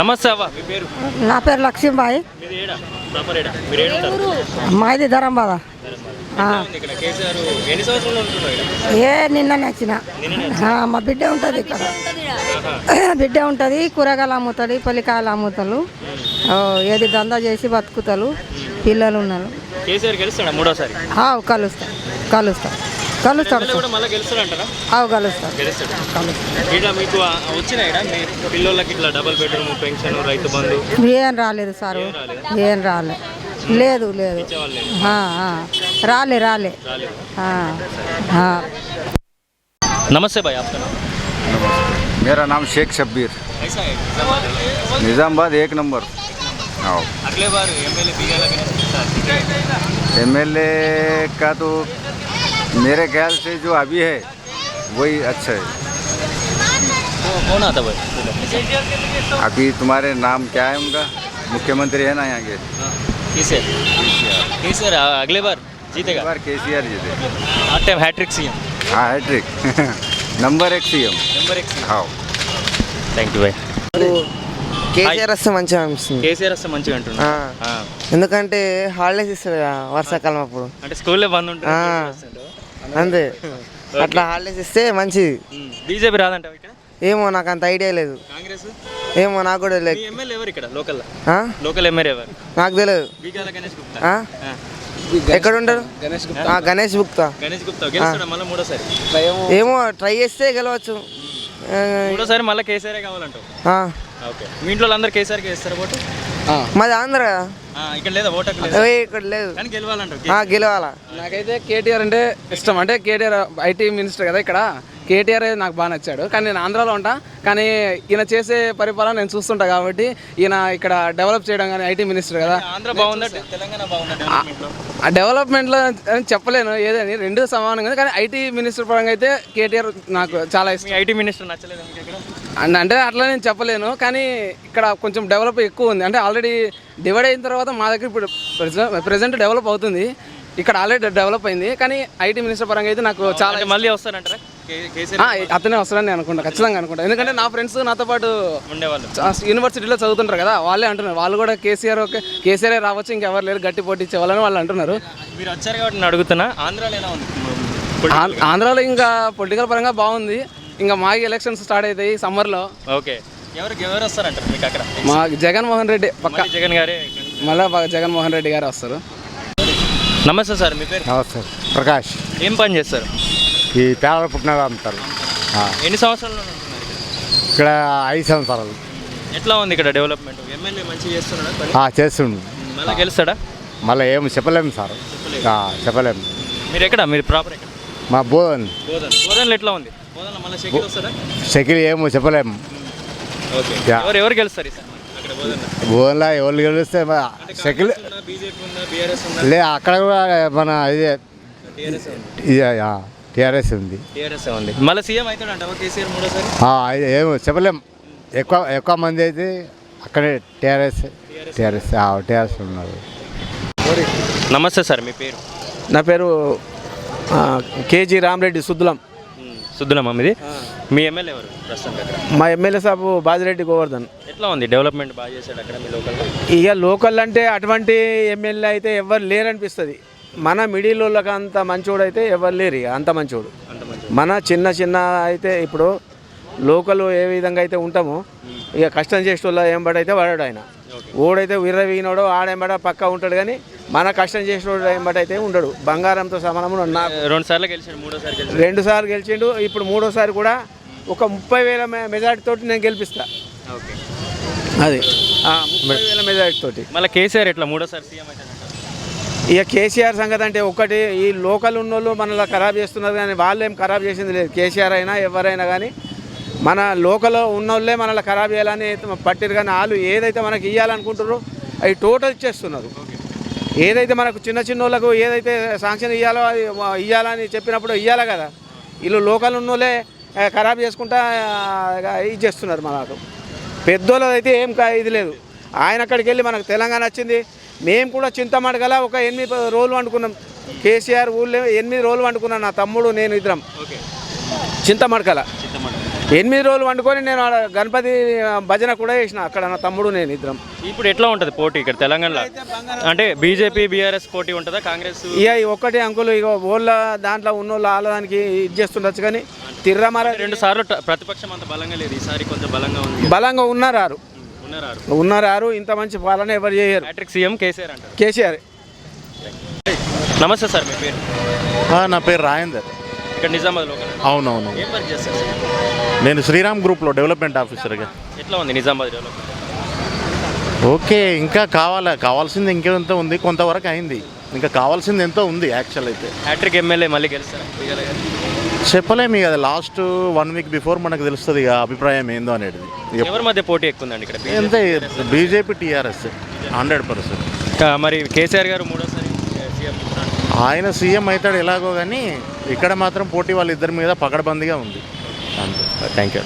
నమస్తే అవ్వ, మీ పేరు? నా పేరు లక్ష్మీబాయి. మీది ఏడా? ప్రాపర్ ఏడా? మీరు ఏడ ఉంటారు? మాది ధరంబాద. ఎట్లా ఉంది ఇక్కడ కేసీఆర్ ఎన్ని సంవత్సరాలు ఉంటున్నారు ఇక్కడ? నిన్న నచ్చిన మా బిడ్డ ఉంటుంది ఇక్కడ. బిడ్డ ఉంటుంది, కూరగాయలు అమ్ముతాడు, పల్లికాయలు అమ్ముతాడు. ఏది దందా చేసి బతుకుతారు, పిల్లలు ఉన్నారు. కేసీఆర్ గెలుస్తాడా మూడోసారి? కలుస్తాడు కలుస్తాడు కలుస్తాడు మళ్ళీ గెలుస్తాడంటారా? కలుస్తాడు. ఇట్లా మీకు వచ్చినాయి మీ పిల్లలకి ఇట్లా double bedroom pension Rythu Bandhu ఏం రాలేదు సారు, ఏం రాలేదు. లేదు లేదు, రాలే. नमस्ते भाई, आपका नाम? मेरा नाम शेख शब्बीर, ऐसा है निज़ामाबाद 1 नंबर। हाँ, अगले बार एमएलए का तो मेरे ख्याल से जो अभी है वही अच्छा है। कौन आता भाई? अभी तुम्हारे नाम क्या है उनका? मुख्यमंत्री है ना यहाँ के? केसीआर अगले बार जीतेगा? बार केसीआर जीते। हर टाइम हैट्रिक सीएम। हाँ, हैट्रिक नंबर 1 सीएम। हाँ, థ్యాంక్ యూ బాయ్. కేసీఆర్ వస్తే మంచిగా అనిపిస్తుంది. కేసీఆర్ వస్తే మంచిగా అంటున్నా. ఎందుకంటే హాలిడేస్ ఇస్తారు కదా వర్షాకాలం అప్పుడు, అంటే స్కూల్లో బంద్ ఉంటుంది అంతే. అట్లా హాలిడేస్ ఇస్తే మంచిది. బీజేపీ రాదంట ఇక్కడ? ఏమో నాకు అంత ఐడియా లేదు. కాంగ్రెస్ ఏమో నాకు కూడా లేదు. ఎమ్మెల్యే ఎవరు ఇక్కడ లోకల్ ఎమ్మెల్యే ఎవరు? నాకు తెలియదు. బీగాల గణేష్ గుప్తా. ఎక్కడ ఉంటారు? గణేష్ గుప్తా. గెలుస్తాడా మళ్ళీ మూడోసారి? ఏమో ట్రై చేస్తే గెలవచ్చు. మూడోసారి మళ్ళీ కేసీఆర్ కావాలంటావు? ఓకే, మీ ఇంట్లో అందరు కేసీఆర్కి వేస్తారు ఓటు? మాది ఆంధ్ర. ఇక్కడ లేదా ఓటు? ఇక్కడ లేదు కానీ గెలవాలంటావు? గెలవాలా. నాకైతే కేటీఆర్ అంటే ఇష్టం. అంటే కేటీఆర్ ఐటీ మినిస్టర్ కదా ఇక్కడ. కేటీఆర్ నాకు బాగా నచ్చాడు. కానీ నేను ఆంధ్రాలో ఉంటా, కానీ ఈయన చేసే పరిపాలన నేను చూస్తుంటా కాబట్టి ఈయన ఇక్కడ డెవలప్ చేయడం కానీ ఐటీ మినిస్టర్ కదా. ఆంధ్ర బాగుందా తెలంగాణ బాగుందా? ఆ డెవలప్మెంట్లో చెప్పలేను, ఏదని రెండు సమానంగా. కానీ ఐటీ మినిస్టర్ పరంగా అయితే కేటీఆర్ నాకు చాలా ఇష్టం. ఐటీ మినిస్టర్ నచ్చలేదు ఇక్కడ? అంటే అట్లా నేను చెప్పలేను, కానీ ఇక్కడ కొంచెం డెవలప్ ఎక్కువ ఉంది. అంటే ఆల్రెడీ డివైడ్ అయిన తర్వాత మా దగ్గర ఇప్పుడు ప్రెజెంట్ డెవలప్ అవుతుంది. ఇక్కడ ఆల్రెడీ డెవలప్ అయింది. కానీ ఐటీ మినిస్టర్ పరంగా అయితే నాకు చాలా. మళ్ళీ వస్తారంటారా? అతనే వస్తారని నేను అనుకుంటా, ఖచ్చితంగా అనుకుంటా. ఎందుకంటే నా ఫ్రెండ్స్ నాతో పాటు ఉండేవాళ్ళు యూనివర్సిటీలో చదువుతుంటారు కదా, వాళ్ళే అంటున్నారు. వాళ్ళు కూడా కేసీఆర్ రావచ్చు, ఇంకెవరు లేరు గట్టి పోటీ ఇచ్చేవాళ్ళని వాళ్ళు అంటున్నారు. మీరు వచ్చారు కాబట్టి నేను అడుగుతున్నా, ఆంధ్రాలో ఎలా ఉంది? ఆంధ్రాలో ఇంకా పొలిటికల్ పరంగా బాగుంది. ఇంకా మాకు ఎలక్షన్స్ స్టార్ట్ అవుతాయి సమ్మర్లో. ఓకే, ఎవరు వస్తారంటారు మీకు అక్కడ? మా జగన్మోహన్ రెడ్డి పక్క. జగన్ గారే మళ్ళీ జగన్మోహన్ రెడ్డి గారు వస్తారు. నమస్తే సార్, మీ పేరు? నమస్తే, ప్రకాష్. ఏం పని చేస్తారు? ఈ పేపర్ పుట్టినగా అమ్ముతారు. ఎన్ని సంవత్సరాలు ఉంటున్నారు ఇక్కడ? 5 సంవత్సరాలు. ఎట్లా ఉంది ఇక్కడ డెవలప్మెంట్? ఎమ్మెల్యే మంచిగా చేస్తున్నాడా? చేస్తుండు. మళ్ళీ గెలుస్తాడా? మళ్ళీ ఏం చెప్పలేము సార్, చెప్పలేము. మీరు ఎక్కడ? మీరు ప్రాపర్ ఎక్కడ? మా బోధన్. బోధన్లో ఎట్లా ఉంది? బోధన్లో మళ్ళీ షకిల్ వస్తాడా? షకిల్ ఏమో చెప్పలేము. ఓకే, ఎవరు గెలుస్తారు సార్ అక్కడ బోధన్లో? బోధన్లో ఎవరు గెలిస్తే షకిల్ లే, అక్కడ కూడా మన ఇదే టీఆర్ఎస్ ఉంది. మళ్ళీ సీఎం అవుతాడంట కేసీఆర్ మూడోసారి? ఏమో చెప్పలేం. ఎక్కువ మంది అయితే అక్కడే టీఆర్ఎస్ ఉన్నారు. నమస్తే సార్, మీ పేరు? నా పేరు కేజీ రామరెడ్డి సుద్దులం. మీది? మీ ఎమ్మెల్యే ఎవరు ప్రస్తుతం? మా ఎమ్మెల్యే సాబు బాజిరెడ్డి గోవర్ధన్. ఎట్లా ఉంది డెవలప్మెంట్? బాగా చేశాడు అక్కడ మీ లోకల్లో? ఇక లోకల్ అంటే అటువంటి ఎమ్మెల్యే అయితే ఎవరు లేరనిపిస్తుంది. మన మిడిల్ వాళ్ళకి అంత మంచోడు అయితే ఎవరు లేరు. ఇక అంత మంచోడు మన చిన్న అయితే ఇప్పుడు లోకల్ ఏ విధంగా అయితే ఉంటామో, ఇక కష్టం చేసే వాళ్ళు ఏంబడైతే వాడాడు ఆయన. ఓడైతే విర్రవీనోడు ఆడేంబడ పక్కా ఉంటాడు, కానీ మన కష్టం చేసేవాడు ఏంబడైతే ఉండడు. బంగారంతో సమానము. 2 సార్లు గెలిచాడు, మూడోసారి 2 సార్లు గెలిచిండు. ఇప్పుడు మూడోసారి కూడా ఒక 30,000 మెజార్టీ తోటి నేను గెలిపిస్తా. అది 30,000 మెజార్టీ తోటి. మళ్ళీ కేసీఆర్ ఎట్లా మూడోసారి సీఎం అయితే? ఇక కేసీఆర్ సంగతి అంటే ఒకటి, ఈ లోకల్ ఉన్నోళ్ళు మనల్ని ఖరాబ్ చేస్తున్నారు, కానీ వాళ్ళు ఏం ఖరాబ్ చేసింది లేదు. కేసీఆర్ అయినా ఎవరైనా కానీ మన లోకల్ ఉన్నోళ్ళే మనల్ని ఖరాబ్ చేయాలని పట్టిరు, కానీ వాళ్ళు ఏదైతే మనకి ఇవ్వాలనుకుంటారో అవి టోటల్ ఇచ్చేస్తున్నారు. ఏదైతే మనకు చిన్న వాళ్ళకు ఏదైతే శాంక్షన్ ఇవ్వాలో అది ఇవ్వాలని చెప్పినప్పుడు ఇవ్వాలి కదా. వీళ్ళు లోకల్ ఉన్నోళ్ళే ఖరాబ్ చేసుకుంటా ఇది చేస్తున్నారు. మనకు పెద్దోళ్ళది అయితే ఏం ఇది లేదు. ఆయన అక్కడికి వెళ్ళి మనకు తెలంగాణ వచ్చింది. మేము కూడా చింతమడగల ఒక 8 రోజులు వండుకున్నాం. కేసీఆర్ ఊళ్ళో 8 రోజులు వండుకున్నాం. నా తమ్ముడు నేను ఇద్దరం చింతమడకల. 8 రోజులు వండుకొని నేను ఆడ గణపతి భజన కూడా చేసిన అక్కడ నా తమ్ముడు నేను ఇద్దరం. ఇప్పుడు ఎట్లా ఉంటుంది పోటీ ఇక్కడ తెలంగాణలో? అంటే బీజేపీ బీఆర్ఎస్ పోటీ ఉంటుందా, కాంగ్రెస్? ఇక ఒక్కటే అంకులు ఇక ఓళ్ళ దాంట్లో ఉన్నోళ్ళు ఆలదానికి ఇది చేస్తుండొచ్చు కానీ తిర్రమార 2 సార్లు ప్రతిపక్షం అంత బలంగా లేదు, ఈసారి కొంచెం బలంగా ఉంది. బలంగా ఉన్నారు. ఇంత మంచి పాలన ఎవరు చేయరు. హ్యాట్రిక్ సీఎం కేసీఆర్ అంటారు. కేసీఆర్. నమస్తే సార్, మీ పేరు? నా పేరు రాజేందర్. ఇక్కడ నిజామాబాద్ లోకల్. అవునవును, ఏం వర్క్ చేస్తారు సార్? నేను శ్రీరామ్ గ్రూప్లో డెవలప్మెంట్ ఆఫీసర్గా. ఎట్లా ఉంది నిజామాబాద్ డెవలప్మెంట్? ఓకే, ఇంకా కావాల్సింది ఇంకెంత ఉంది, కొంతవరకు అయింది, ఇంకా కావాల్సింది ఎంతో ఉంది యాక్చువల్ అయితే. హ్యాట్రిక్ ఎమ్మెల్యే మళ్ళీ గెలుస్తారా? చెప్పలేము ఇక, అది లాస్ట్ 1 వీక్ బిఫోర్ మనకు తెలుస్తుంది ఇక అభిప్రాయం ఏందో అనేది. ఎవరి మధ్య పోటీ ఎక్కువ ఉందండి ఇక్కడ? ఎంత బీజేపీ టీఆర్ఎస్ 100%. మరి కేసీఆర్ గారు మూడోసారి సీఎం? ఆయన సీఎం అవుతాడు ఎలాగో, కానీ ఇక్కడ మాత్రం పోటీ వాళ్ళిద్దరి మీద పకడ్బందీగా ఉంది. అంతే. Thank you.